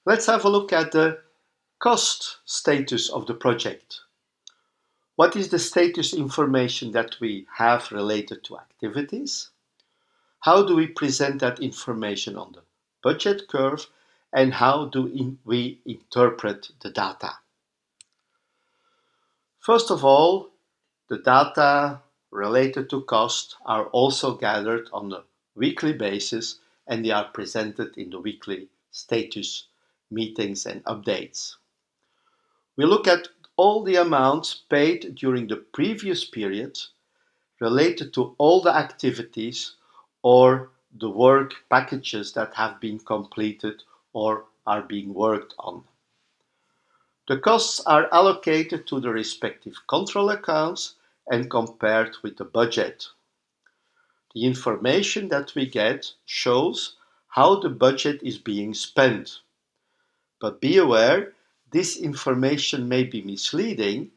Let's have a look at the cost status of the project. What is the status information that we have related to activities? How do we present that information on the budget curve? And how do we interpret the data? First of all, the data related to cost are also gathered on a weekly basis, and they are presented in the weekly status meetings and updates. We look at all the amounts paid during the previous period related to all the activities or the work packages that have been completed or are being worked on. The costs are allocated to the respective control accounts and compared with the budget. The information that we get shows how the budget is being spent. But be aware, this information may be misleading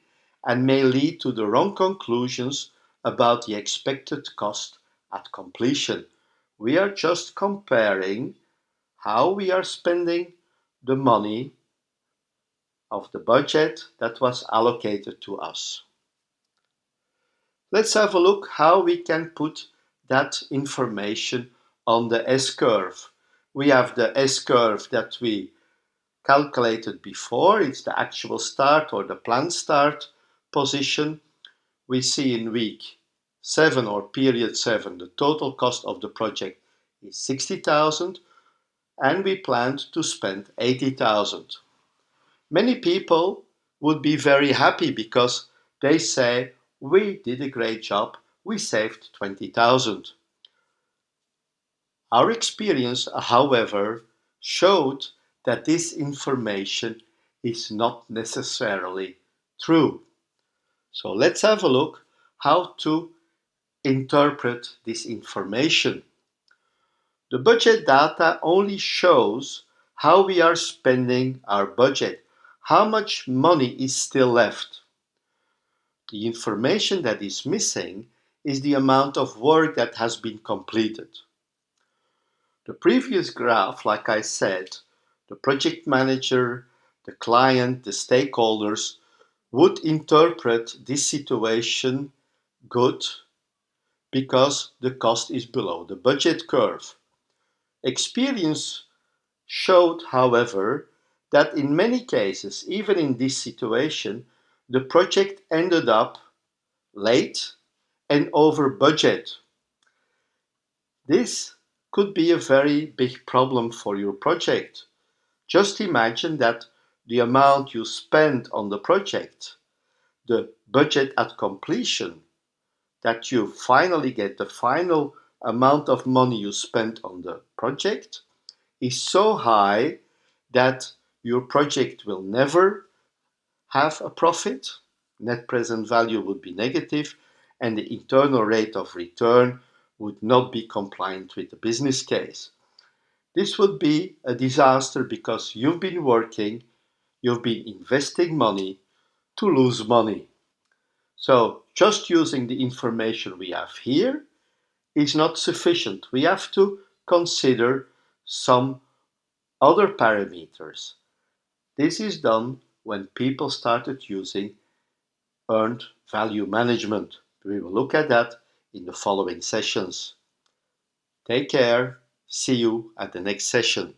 and may lead to the wrong conclusions about the expected cost at completion. We are just comparing how we are spending the money of the budget that was allocated to us. Let's have a look how we can put that information on the S-curve. We have the S-curve that we calculated before. It's the actual start or the planned start position. We see in week 7 or period 7 the total cost of the project is 60,000 and we planned to spend 80,000. Many people would be very happy because they say, we did a great job, we saved 20,000. Our experience, however, showed that this information is not necessarily true. So let's have a look how to interpret this information. The budget data only shows how we are spending our budget, how much money is still left. The information that is missing is the amount of work that has been completed. The previous graph, like I said, the project manager, the client, the stakeholders would interpret this situation good because the cost is below the budget curve. Experience showed, however, that in many cases, even in this situation, the project ended up late and over budget. This could be a very big problem for your project. Just imagine that the amount you spend on the project, the budget at completion, that you finally get the final amount of money you spent on the project is so high that your project will never have a profit, net present value would be negative, and the internal rate of return would not be compliant with the business case. This would be a disaster because you've been working, you've been investing money to lose money. So just using the information we have here is not sufficient. We have to consider some other parameters. This is done when people started using earned value management. We will look at that in the following sessions. Take care. See you at the next session.